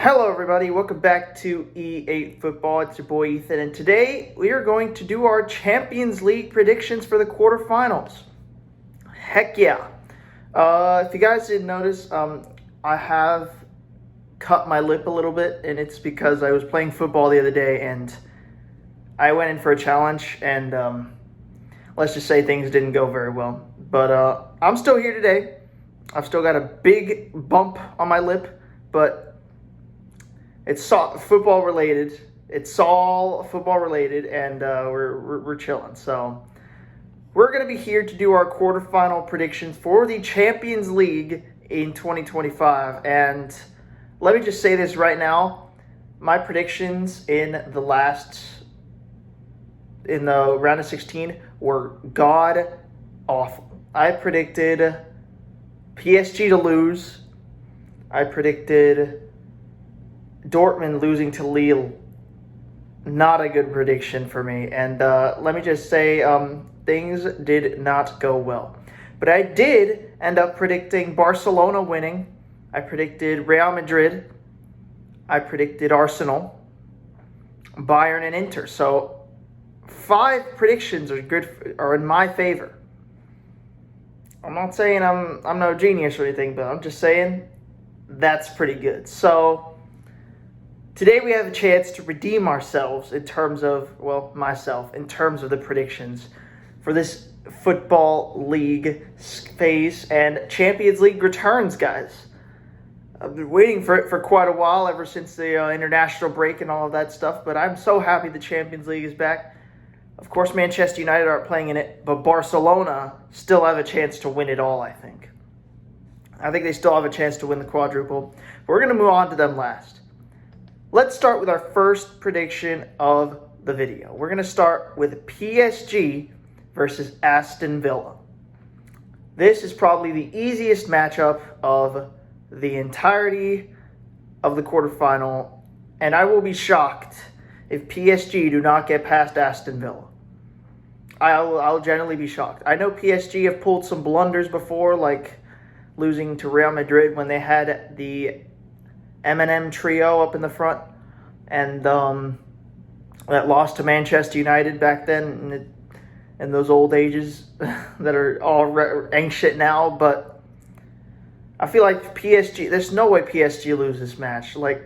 Hello everybody, welcome back to E8 Football. It's your boy Ethan, and today we are going to do our Champions League predictions for the quarterfinals. Heck yeah. If you guys didn't notice, I have cut my lip a little bit, and it's because I was playing football the other day and I went in for a challenge, and let's just say things didn't go very well. But I'm still here today. I've still got a big bump on my lip, but it's football related. It's all football related, and we're chilling. So we're gonna be here to do our quarterfinal predictions for the Champions League in 2025. And let me just say this right now: my predictions in the round of 16 were god awful. I predicted PSG to lose. I predicted Dortmund losing to Lille. Not a good prediction for me. And let me just say, things did not go well. But I did end up predicting Barcelona winning. I predicted Real Madrid. I predicted Arsenal, Bayern, and Inter. So 5 predictions are in my favor. I'm not saying I'm no genius or anything, but I'm just saying that's pretty good. So today we have a chance to redeem ourselves in terms of, in terms of the predictions for this football league phase, and Champions League returns, guys. I've been waiting for it for quite a while, ever since the international break and all of that stuff, but I'm so happy the Champions League is back. Of course, Manchester United aren't playing in it, but Barcelona still have a chance to win it all, I think. I think they still have a chance to win the quadruple. But we're going to move on to them last. Let's start with our first prediction of the video. We're going to start with PSG versus Aston Villa. This is probably the easiest matchup of the entirety of the quarterfinal, and I will be shocked if PSG do not get past Aston Villa. I'll generally be shocked. I know PSG have pulled some blunders before, like losing to Real Madrid when they had the M&M trio up in the front, and that lost to Manchester United back then in those old ages that are all ancient now. But I feel like PSG, there's no way PSG loses this match. Like,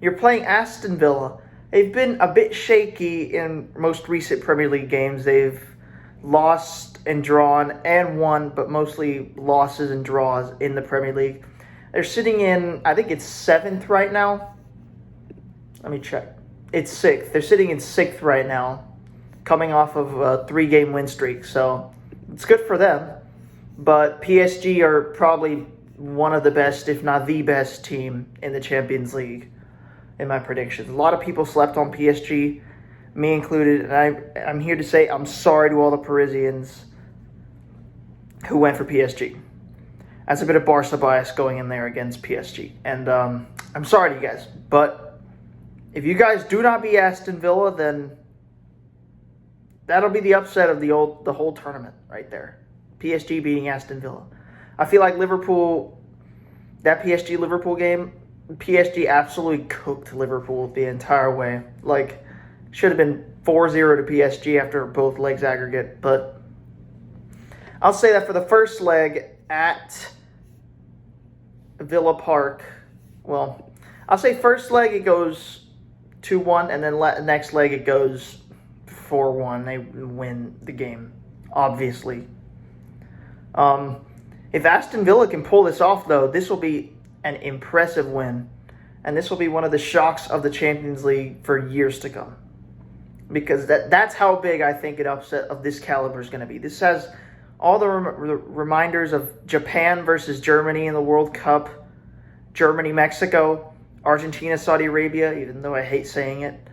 you're playing Aston Villa. They've been a bit shaky in most recent Premier League games. They've lost and drawn and won, but mostly losses and draws in the Premier League. They're sitting in, I think it's 7th right now. Let me check. It's 6th. They're sitting in 6th right now, coming off of a 3-game win streak. So it's good for them. But PSG are probably one of the best, if not the best team in the Champions League in my predictions. A lot of people slept on PSG, me included. And I'm here to say I'm sorry to all the Parisians who went for PSG. That's a bit of Barça bias going in there against PSG. And I'm sorry to you guys. But if you guys do not beat Aston Villa, then that'll be the upset of the whole tournament right there. PSG beating Aston Villa. I feel like Liverpool, that PSG-Liverpool game, PSG absolutely cooked Liverpool the entire way. Like, should have been 4-0 to PSG after both legs aggregate. But I'll say that for the first leg at Villa Park, well, I'll say first leg it goes 2-1, and then next leg it goes 4-1. They win the game, obviously. If Aston Villa can pull this off, though, this will be an impressive win. And this will be one of the shocks of the Champions League for years to come. Because that's how big I think an upset of this caliber is going to be. This has all the reminders of Japan versus Germany in the World Cup, Germany, Mexico, Argentina, Saudi Arabia, even though I hate saying it.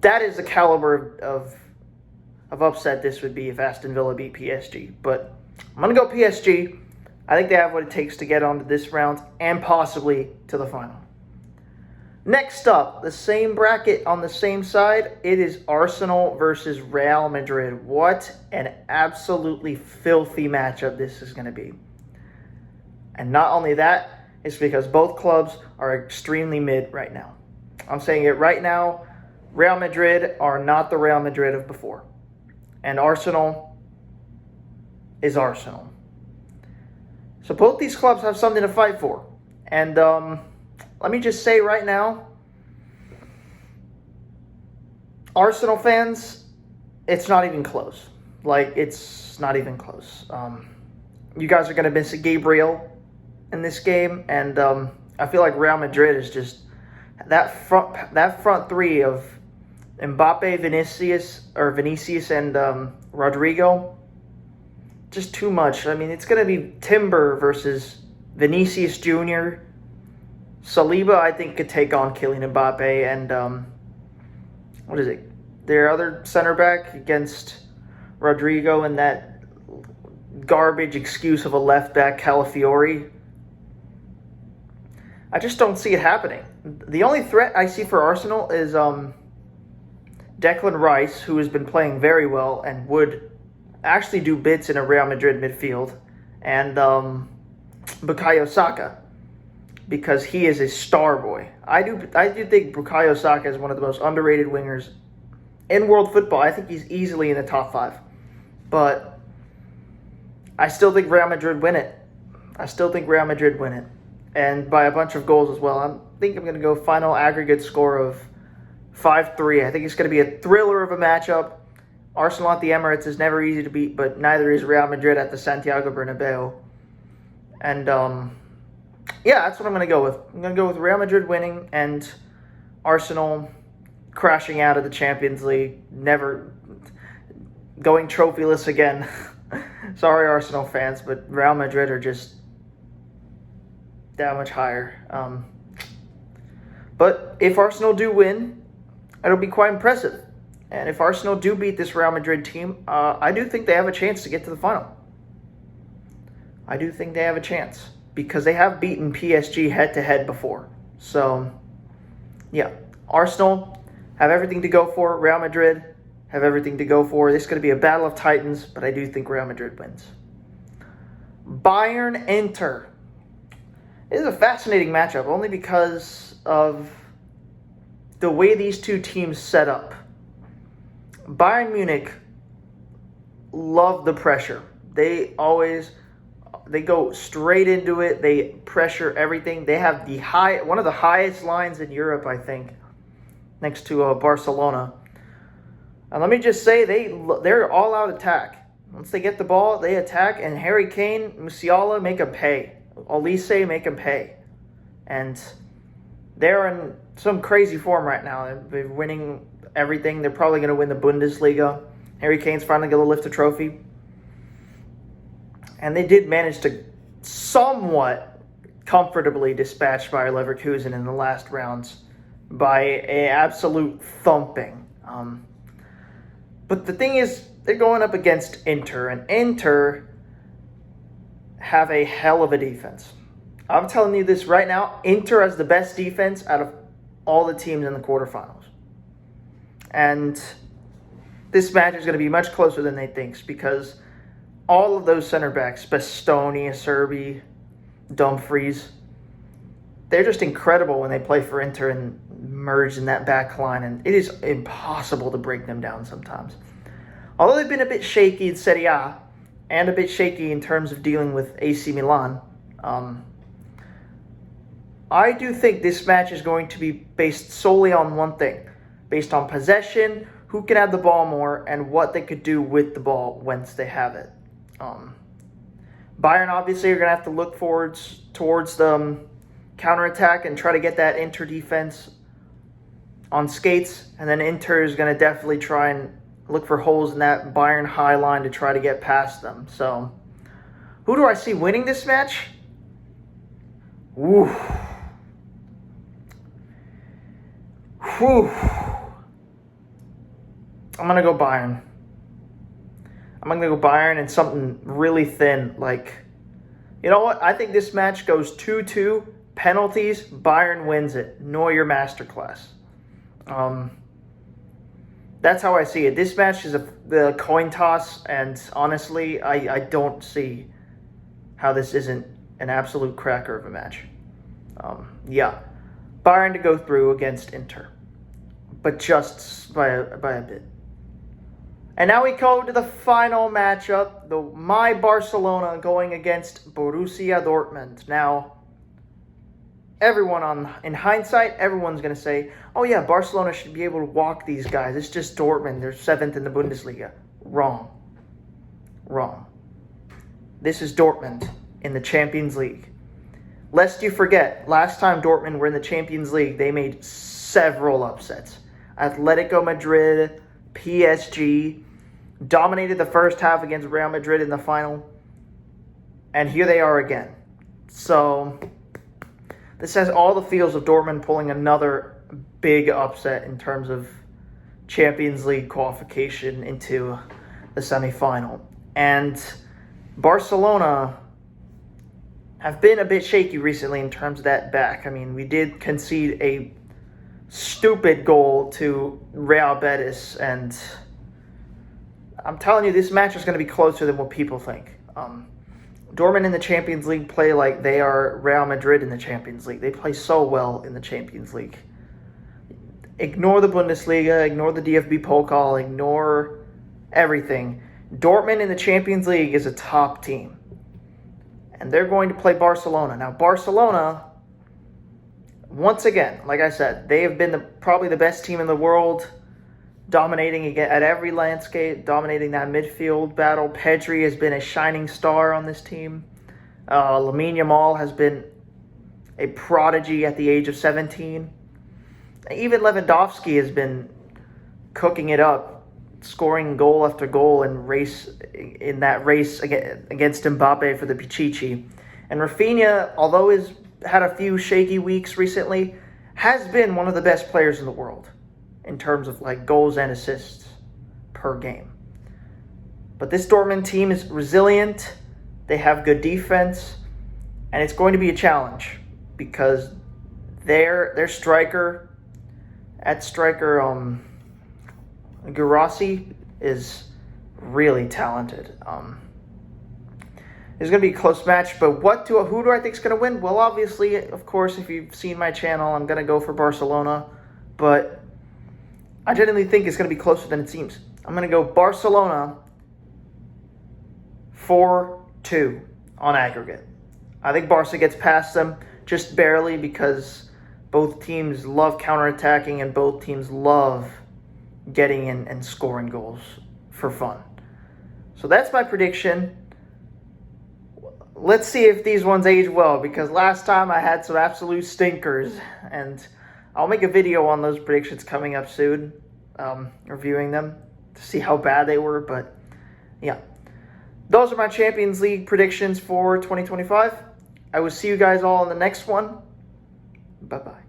That is the caliber of upset this would be if Aston Villa beat PSG. But I'm going to go PSG. I think they have what it takes to get on to this round and possibly to the final. Next up, the same bracket on the same side, it is Arsenal versus Real Madrid. What an absolutely filthy matchup this is going to be. And not only that, is because both clubs are extremely mid right now. I'm saying it right now. Real Madrid are not the Real Madrid of before. And Arsenal is Arsenal. So both these clubs have something to fight for. And let me just say right now, Arsenal fans, it's not even close. Like, it's not even close. You guys are going to miss Gabriel in this game. And I feel like Real Madrid is just that front three of Mbappe, Vinicius, and Rodrigo. Just too much. I mean, it's going to be Timber versus Vinicius Jr. Saliba, I think, could take on Kylian Mbappe. And what is it? Their other center back against Rodrigo and that garbage excuse of a left back, Calafiori. I just don't see it happening. The only threat I see for Arsenal is Declan Rice, who has been playing very well and would actually do bits in a Real Madrid midfield, and Bukayo Saka, because he is a star boy. I do think Bukayo Saka is one of the most underrated wingers in world football. I think he's easily in the top 5. But I still think Real Madrid win it. And by a bunch of goals as well. I think I'm going to go final aggregate score of 5-3. I think it's going to be a thriller of a matchup. Arsenal at the Emirates is never easy to beat, but neither is Real Madrid at the Santiago Bernabeu. And, yeah, that's what I'm going to go with. I'm going to go with Real Madrid winning and Arsenal crashing out of the Champions League, never going trophyless again. Sorry, Arsenal fans, but Real Madrid are just that much higher. But if Arsenal do win, it'll be quite impressive. And if Arsenal do beat this Real Madrid team, I do think they have a chance to get to the final. I do think they have a chance because they have beaten PSG head-to-head before. So, yeah, Arsenal have everything to go for. Real Madrid have everything to go for. This is going to be a battle of titans, but I do think Real Madrid wins. Bayern-Inter. It is a fascinating matchup only because of the way these two teams set up. Bayern Munich love the pressure. They go straight into it. They pressure everything. They have one of the highest lines in Europe, I think, next to Barcelona. And let me just say, they're all-out attack. Once they get the ball, they attack, and Harry Kane, Musiala make them pay. Olise make them pay. And they're in some crazy form right now. They're winning everything. They're probably going to win the Bundesliga. Harry Kane's finally going to lift a trophy. And they did manage to somewhat comfortably dispatch Bayer Leverkusen in the last rounds by an absolute thumping. But the thing is, they're going up against Inter, and Inter have a hell of a defense. I'm telling you this right now, Inter has the best defense out of all the teams in the quarterfinals. And this match is going to be much closer than they think because all of those center backs, Bastoni, Acerbi, Dumfries, they're just incredible when they play for Inter and merge in that back line, and it is impossible to break them down sometimes. Although they've been a bit shaky in Serie A and a bit shaky in terms of dealing with AC Milan, I do think this match is going to be based solely on one thing, based on possession, who can have the ball more, and what they could do with the ball once they have it. Bayern obviously are going to have to look towards the counterattack and try to get that Inter defense on skates, and then Inter is going to definitely try and look for holes in that Bayern high line to try to get past them. So, who do I see winning this match? Woo. Whew. I'm going to go Bayern. I'm going to go Bayern and something really thin. Like, you know what? I think this match goes 2-2, penalties, Bayern wins it. Neuer masterclass. That's how I see it. This match is the coin toss, and honestly, I don't see how this isn't an absolute cracker of a match. Yeah, Bayern to go through against Inter, but just by a bit. And now we go to the final matchup, my Barcelona going against Borussia Dortmund. Now, in hindsight, everyone's going to say, oh yeah, Barcelona should be able to walk these guys. It's just Dortmund. They're 7th in the Bundesliga. Wrong. This is Dortmund in the Champions League. Lest you forget, last time Dortmund were in the Champions League, they made several upsets. Atletico Madrid, PSG, dominated the first half against Real Madrid in the final. And here they are again. So this has all the feels of Dortmund pulling another big upset in terms of Champions League qualification into the semifinal. And Barcelona have been a bit shaky recently in terms of that back. I mean, we did concede a stupid goal to Real Betis, and I'm telling you, this match is going to be closer than what people think. Dortmund in the Champions League play like they are Real Madrid in the Champions League. They play so well in the Champions League. Ignore the Bundesliga, ignore the DFB Pokal, ignore everything. Dortmund in the Champions League is a top team. And they're going to play Barcelona. Now, Barcelona, once again, like I said, they have been probably the best team in the world, dominating again at every landscape, dominating that midfield battle. Pedri has been a shining star on this team. Lamine Yamal has been a prodigy at the age of 17. Even Lewandowski has been cooking it up, scoring goal after goal in that race against Mbappe for the Pichichi. And Rafinha, although he's had a few shaky weeks recently, has been one of the best players in the world in terms of like goals and assists per game. But this Dortmund team is resilient. They have good defense, and it's going to be a challenge because their striker Guirassy is really talented. It's going to be a close match, but who do I think is going to win? Well, obviously, of course, if you've seen my channel, I'm going to go for Barcelona, but I genuinely think it's going to be closer than it seems. I'm going to go Barcelona 4-2 on aggregate. I think Barca gets past them just barely because both teams love counterattacking and both teams love getting in and scoring goals for fun. So that's my prediction. Let's see if these ones age well, because last time I had some absolute stinkers, and I'll make a video on those predictions coming up soon, reviewing them to see how bad they were. But yeah, those are my Champions League predictions for 2025. I will see you guys all in the next one. Bye-bye.